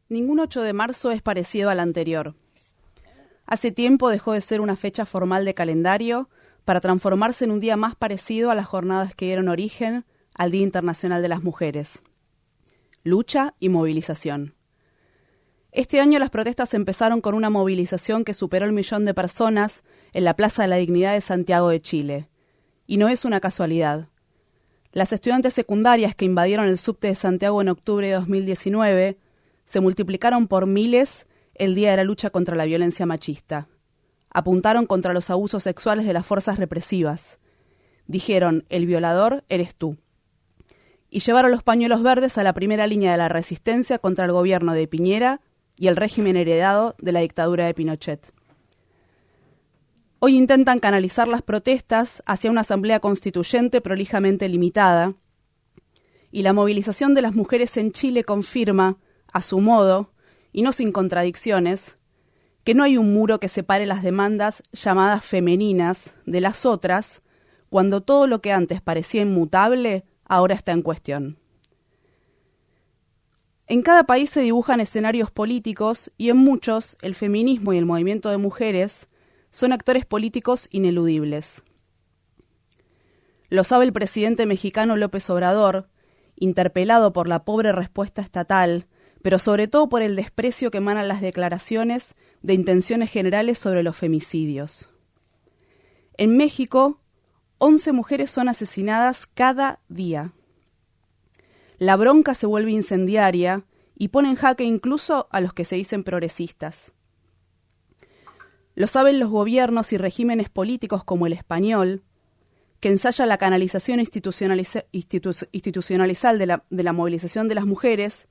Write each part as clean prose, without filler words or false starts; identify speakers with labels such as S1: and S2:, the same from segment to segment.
S1: Ningún 8 de marzo es parecido al anterior. Hace tiempo dejó de ser una fecha formal de calendario para transformarse en un día más parecido a las jornadas que dieron origen al Día Internacional de las Mujeres. Lucha y movilización. Este año las protestas empezaron con una movilización que superó el 1.000.000 de personas en la Plaza de la Dignidad de Santiago de Chile. Y no es una casualidad. Las estudiantes secundarias que invadieron el subte de Santiago en octubre de 2019 se multiplicaron por miles el día de la lucha contra la violencia machista. Apuntaron contra los abusos sexuales de las fuerzas represivas. Dijeron, el violador eres tú. Y llevaron los pañuelos verdes a la primera línea de la resistencia contra el gobierno de Piñera y el régimen heredado de la dictadura de Pinochet. Hoy intentan canalizar las protestas hacia una asamblea constituyente prolijamente limitada, y la movilización de las mujeres en Chile confirma, a su modo, y no sin contradicciones, que no hay un muro que separe las demandas llamadas femeninas de las otras, cuando todo lo que antes parecía inmutable ahora está en cuestión. En cada país se dibujan escenarios políticos y en muchos el feminismo y el movimiento de mujeres son actores políticos ineludibles. Lo sabe el presidente mexicano López Obrador, interpelado por la pobre respuesta estatal, pero sobre todo por el desprecio que emanan las declaraciones de intenciones generales sobre los femicidios. En México, 11 mujeres son asesinadas cada día. La bronca se vuelve incendiaria y pone en jaque incluso a los que se dicen progresistas. Lo saben los gobiernos y regímenes políticos como el español, que ensaya la canalización institucionalizal de la movilización de las mujeres,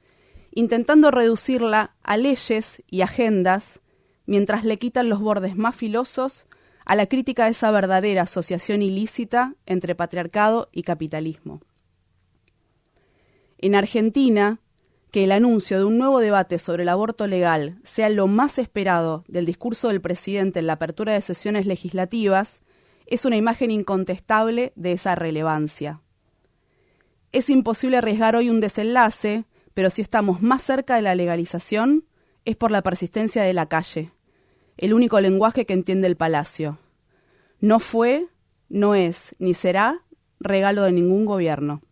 S1: intentando reducirla a leyes y agendas, mientras le quitan los bordes más filosos a la crítica de esa verdadera asociación ilícita entre patriarcado y capitalismo. En Argentina, que el anuncio de un nuevo debate sobre el aborto legal sea lo más esperado del discurso del presidente en la apertura de sesiones legislativas, es una imagen incontestable de esa relevancia. Es imposible arriesgar hoy un desenlace, pero si estamos más cerca de la legalización, es por la persistencia de la calle, el único lenguaje que entiende el Palacio. No fue, no es, ni será regalo de ningún gobierno.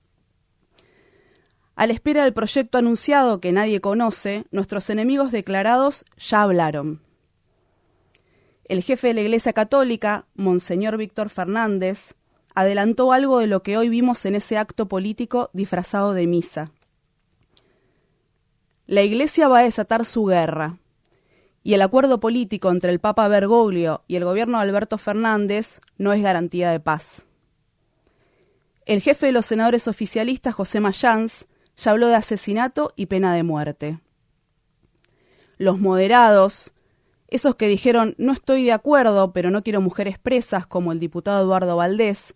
S1: A la espera del proyecto anunciado que nadie conoce, nuestros enemigos declarados ya hablaron. El jefe de la Iglesia Católica, Monseñor Víctor Fernández, adelantó algo de lo que hoy vimos en ese acto político disfrazado de misa. La Iglesia va a desatar su guerra, y el acuerdo político entre el Papa Bergoglio y el gobierno de Alberto Fernández no es garantía de paz. El jefe de los senadores oficialistas, José Mayans, ya habló de asesinato y pena de muerte. Los moderados, esos que dijeron no estoy de acuerdo, pero no quiero mujeres presas, como el diputado Eduardo Valdés,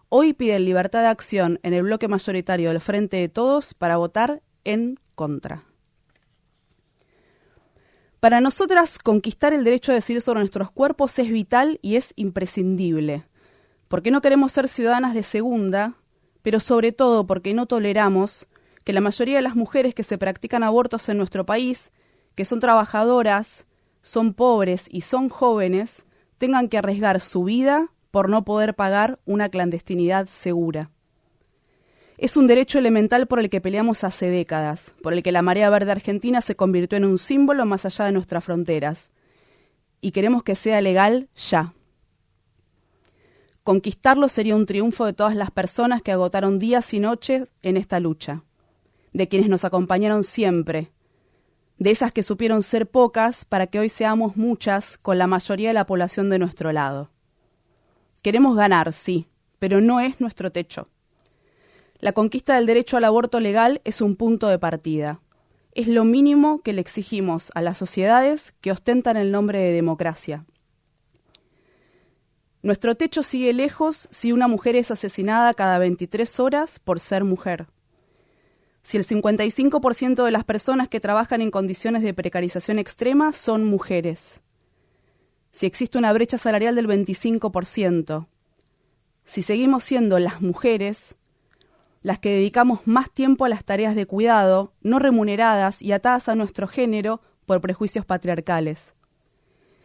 S1: hoy piden libertad de acción en el bloque mayoritario del Frente de Todos para votar en contra. Para nosotras, conquistar el derecho a decidir sobre nuestros cuerpos es vital y es imprescindible, porque no queremos ser ciudadanas de segunda, pero sobre todo porque no toleramos que la mayoría de las mujeres que se practican abortos en nuestro país, que son trabajadoras, son pobres y son jóvenes, tengan que arriesgar su vida por no poder pagar una clandestinidad segura. Es un derecho elemental por el que peleamos hace décadas, por el que la Marea Verde Argentina se convirtió en un símbolo más allá de nuestras fronteras. Y queremos que sea legal ya. Conquistarlo sería un triunfo de todas las personas que agotaron días y noches en esta lucha, de quienes nos acompañaron siempre, de esas que supieron ser pocas para que hoy seamos muchas con la mayoría de la población de nuestro lado. Queremos ganar, sí, pero no es nuestro techo. La conquista del derecho al aborto legal es un punto de partida. Es lo mínimo que le exigimos a las sociedades que ostentan el nombre de democracia. Nuestro techo sigue lejos si una mujer es asesinada cada 23 horas por ser mujer. Si el 55% de las personas que trabajan en condiciones de precarización extrema son mujeres. Si existe una brecha salarial del 25%. Si seguimos siendo las mujeres las que dedicamos más tiempo a las tareas de cuidado, no remuneradas y atadas a nuestro género por prejuicios patriarcales.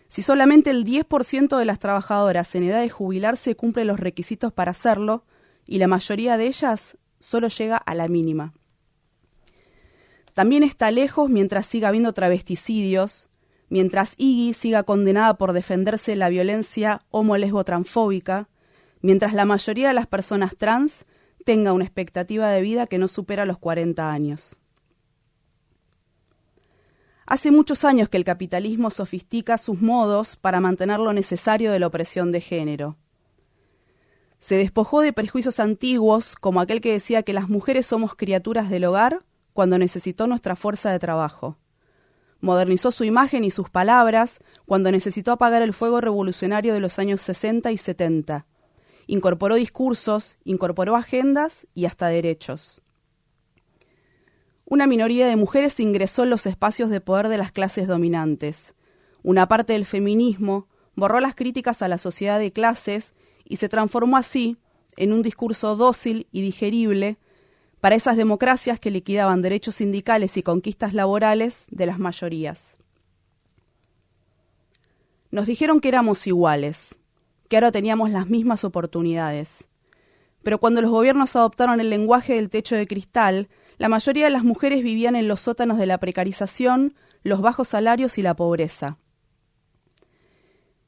S1: Si solamente el 10% de las trabajadoras en edad de jubilarse cumple los requisitos para hacerlo, y la mayoría de ellas solo llega a la mínima. También está lejos mientras siga habiendo travesticidios, mientras Iggy siga condenada por defenderse de la violencia homo-lesbo-transfóbica, mientras la mayoría de las personas trans tenga una expectativa de vida que no supera los 40 años. Hace muchos años que el capitalismo sofistica sus modos para mantener lo necesario de la opresión de género. Se despojó de prejuicios antiguos como aquel que decía que las mujeres somos criaturas del hogar cuando necesitó nuestra fuerza de trabajo. Modernizó su imagen y sus palabras cuando necesitó apagar el fuego revolucionario de los años 60 y 70. Incorporó discursos, incorporó agendas y hasta derechos. Una minoría de mujeres ingresó en los espacios de poder de las clases dominantes. Una parte del feminismo borró las críticas a la sociedad de clases y se transformó así en un discurso dócil y digerible para esas democracias que liquidaban derechos sindicales y conquistas laborales de las mayorías. Nos dijeron que éramos iguales, que ahora teníamos las mismas oportunidades. Pero cuando los gobiernos adoptaron el lenguaje del techo de cristal, la mayoría de las mujeres vivían en los sótanos de la precarización, los bajos salarios y la pobreza.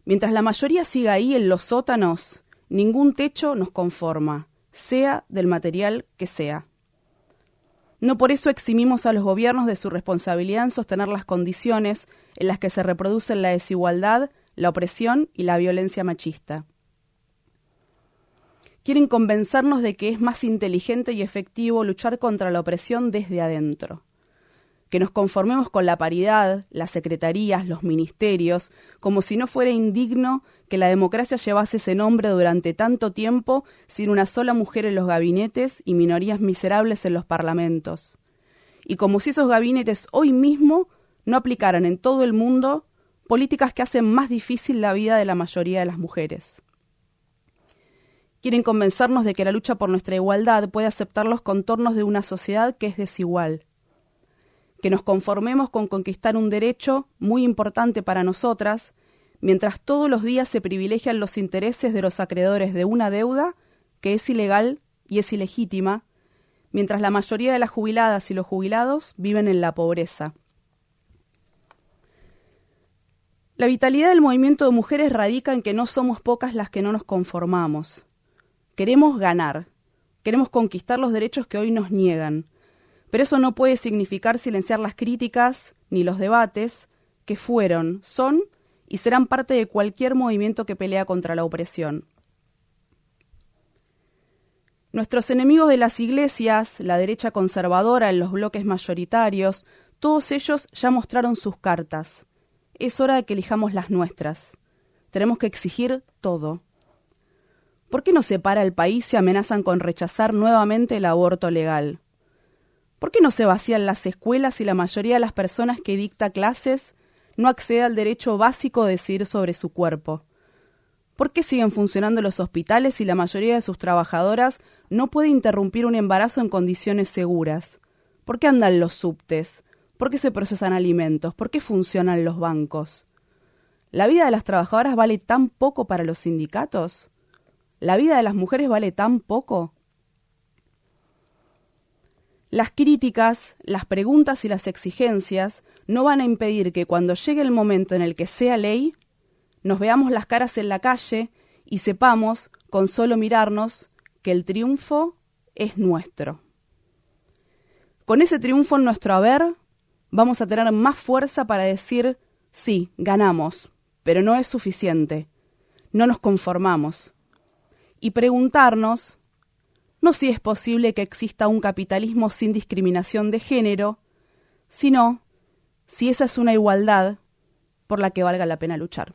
S1: Mientras la mayoría siga ahí en los sótanos, ningún techo nos conforma, sea del material que sea. No por eso eximimos a los gobiernos de su responsabilidad en sostener las condiciones en las que se reproducen la desigualdad, la opresión y la violencia machista. Quieren convencernos de que es más inteligente y efectivo luchar contra la opresión desde adentro. Que nos conformemos con la paridad, las secretarías, los ministerios, como si no fuera indigno que la democracia llevase ese nombre durante tanto tiempo sin una sola mujer en los gabinetes y minorías miserables en los parlamentos. Y como si esos gabinetes hoy mismo no aplicaran en todo el mundo políticas que hacen más difícil la vida de la mayoría de las mujeres. Quieren convencernos de que la lucha por nuestra igualdad puede aceptar los contornos de una sociedad que es desigual. Que nos conformemos con conquistar un derecho muy importante para nosotras, mientras todos los días se privilegian los intereses de los acreedores de una deuda que es ilegal y es ilegítima, mientras la mayoría de las jubiladas y los jubilados viven en la pobreza. La vitalidad del movimiento de mujeres radica en que no somos pocas las que no nos conformamos. Queremos ganar, queremos conquistar los derechos que hoy nos niegan, pero eso no puede significar silenciar las críticas ni los debates que fueron, son y serán parte de cualquier movimiento que pelea contra la opresión. Nuestros enemigos de las iglesias, la derecha conservadora en los bloques mayoritarios, todos ellos ya mostraron sus cartas. Es hora de que elijamos las nuestras. Tenemos que exigir todo. ¿Por qué no se para el país y amenazan con rechazar nuevamente el aborto legal? ¿Por qué no se vacían las escuelas y la mayoría de las personas que dicta clases no accede al derecho básico de decidir sobre su cuerpo? ¿Por qué siguen funcionando los hospitales y la mayoría de sus trabajadoras no puede interrumpir un embarazo en condiciones seguras? ¿Por qué andan los subtes? ¿Por qué se procesan alimentos? ¿Por qué funcionan los bancos? ¿La vida de las trabajadoras vale tan poco para los sindicatos? ¿La vida de las mujeres vale tan poco? Las críticas, las preguntas y las exigencias no van a impedir que cuando llegue el momento en el que sea ley, nos veamos las caras en la calle y sepamos, con solo mirarnos, que el triunfo es nuestro. Con ese triunfo en nuestro haber, vamos a tener más fuerza para decir, sí, ganamos, pero no es suficiente, no nos conformamos. Y preguntarnos, no si es posible que exista un capitalismo sin discriminación de género, sino si esa es una igualdad por la que valga la pena luchar.